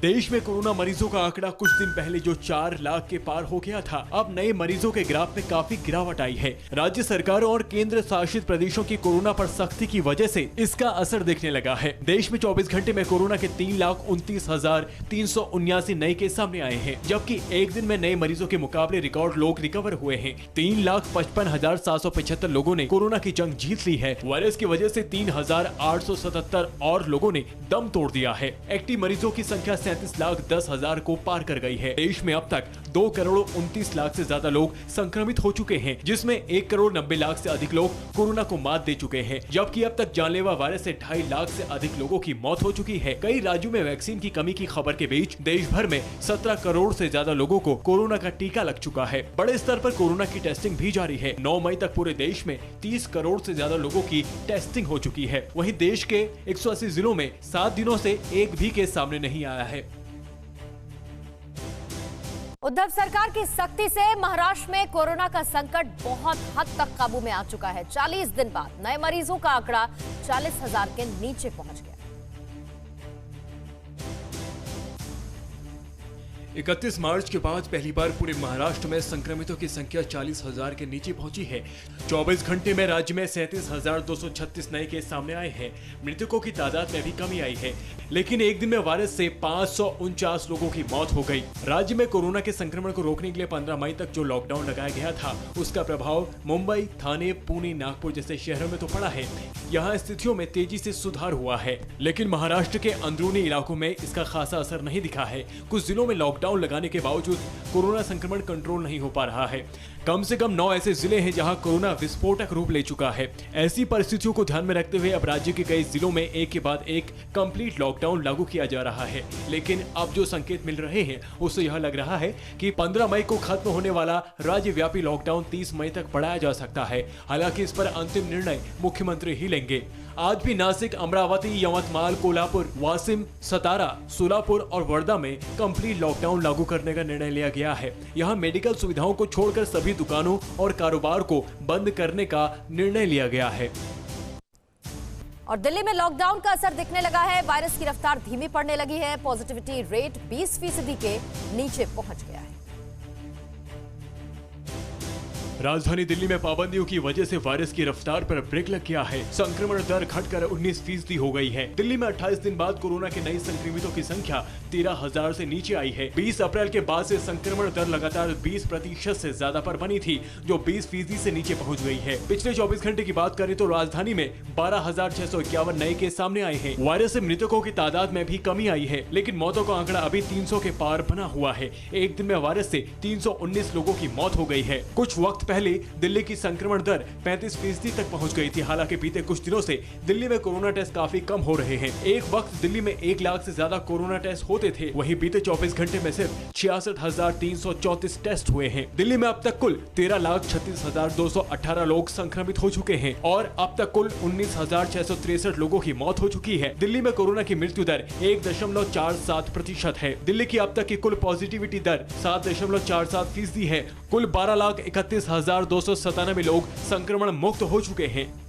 देश में कोरोना मरीजों का आंकड़ा कुछ दिन पहले जो 4 लाख के पार हो गया था, अब नए मरीजों के ग्राफ में काफी गिरावट आई है। राज्य सरकारों और केंद्र शासित प्रदेशों की कोरोना पर सख्ती की वजह से इसका असर दिखने लगा है। देश में 24 घंटे में कोरोना के 3,29,379 नए केस सामने आए हैं, जबकि एक दिन में नए मरीजों के मुकाबले रिकॉर्ड लोग रिकवर हुए हैं। 3,55,775 लोगों ने कोरोना की जंग जीत ली है। वायरस की वजह से 3,877 और लोगों ने दम तोड़ दिया है। एक्टिव मरीजों की संख्या 37,10,000 को पार कर गई है। देश में अब तक 2,29,00,000 से ज्यादा लोग संक्रमित हो चुके हैं, जिसमें 1,90,00,000 से अधिक लोग कोरोना को मात दे चुके हैं, जबकि अब तक जानलेवा वायरस से 2.5 लाख से अधिक लोगों की मौत हो चुकी है। कई राज्यों में वैक्सीन की कमी की खबर के बीच देश भर में 17 करोड़ से ज्यादा लोगों को कोरोना का टीका लग चुका है। बड़े स्तर पर कोरोना की टेस्टिंग भी जारी है। 9 मई तक पूरे देश में 30 करोड़ से ज्यादा लोगों की टेस्टिंग हो चुकी है। वहीं देश के 180 जिलों में 7 दिनों से एक भी केस सामने नहीं आया है। उद्धव सरकार की सख्ती से महाराष्ट्र में कोरोना का संकट बहुत हद तक काबू में आ चुका है। 40 दिन बाद नए मरीजों का आंकड़ा 40,000 के नीचे पहुंच गया। 31 मार्च के बाद पहली बार पूरे महाराष्ट्र में संक्रमितों की संख्या 40,000 के नीचे पहुंची है। 24 घंटे में राज्य में 37,236 नए केस सामने आए हैं। मृतकों की तादाद में भी कमी आई है, लेकिन एक दिन में वायरस से 549 लोगों की मौत हो गई। राज्य में कोरोना के संक्रमण को रोकने के लिए 15 मई तक जो लॉकडाउन लगाया गया था, उसका प्रभाव मुंबई, थाने, पुणे, नागपुर जैसे शहरों में तो पड़ा है। यहाँ स्थितियों में तेजी से सुधार हुआ है, लेकिन महाराष्ट्र के अंदरूनी इलाकों में इसका खासा असर नहीं दिखा है। कुछ जिलों में लॉकडाउन लगाने के बावजूद कोरोना संक्रमण कंट्रोल नहीं हो पा रहा है। कम से कम 9 ऐसे जिले हैं जहां कोरोना विस्फोटक रूप ले चुका है। ऐसी परिस्थितियों को ध्यान में रखते हुए अब राज्य के कई जिलों में एक के बाद एक कंप्लीट लॉकडाउन लागू किया जा रहा है। लेकिन अब जो संकेत मिल रहे हैं उससे यह लग रहा है कि 15 मई को खत्म होने वाला राज्यव्यापी लॉकडाउन 30 मई तक बढ़ाया जा सकता है। हालांकि इस पर अंतिम निर्णय मुख्यमंत्री ही लेंगे। आज भी नासिक, अमरावती, यवतमाल, कोल्हापुर, वाशिम, सतारा, सोलापुर और वर्धा में कंप्लीट लॉकडाउन लागू करने का निर्णय लिया गया है। यहाँ मेडिकल सुविधाओं को छोड़कर सभी दुकानों और कारोबार को बंद करने का निर्णय लिया गया है। और दिल्ली में लॉकडाउन का असर दिखने लगा है। वायरस की रफ्तार धीमी पड़ने लगी है। पॉजिटिविटी रेट 20% के नीचे पहुंच गया है। राजधानी दिल्ली में पाबंदियों की वजह से वायरस की रफ्तार पर ब्रेक लग गया है। संक्रमण दर घटकर 19% हो गई है। दिल्ली में 28 दिन बाद कोरोना के नए संक्रमितों की संख्या 13,000 से नीचे आई है। 20 अप्रैल के बाद से संक्रमण दर लगातार 20% से ज्यादा पर बनी थी, जो 20% से नीचे पहुंच गई है। पिछले 24 घंटे की बात करें तो राजधानी में 12,651 नए केस सामने आए हैं। वायरस से मृतकों की तादाद में भी कमी आई है, लेकिन मौतों का आंकड़ा अभी 300 के पार बना हुआ है। एक दिन में वायरस से 319 लोगों की मौत हो गई है। कुछ वक्त पहले दिल्ली की संक्रमण दर 35% तक पहुंच गई थी। हालांकि बीते कुछ दिनों से दिल्ली में कोरोना टेस्ट काफी कम हो रहे हैं। एक वक्त दिल्ली में 1 लाख से ज्यादा कोरोना टेस्ट होते थे, वहीं बीते 24 घंटे में सिर्फ 66,334 टेस्ट हुए हैं। दिल्ली में अब तक कुल 13,36,218 लोग संक्रमित हो चुके हैं और अब तक कुल 19,663 लोगों की मौत हो चुकी है। दिल्ली में कोरोना की मृत्यु दर 1.47% है। दिल्ली की अब तक की कुल पॉजिटिविटी दर 7.47% है। कुल 12,31,297 लोग संक्रमण मुक्त हो चुके हैं।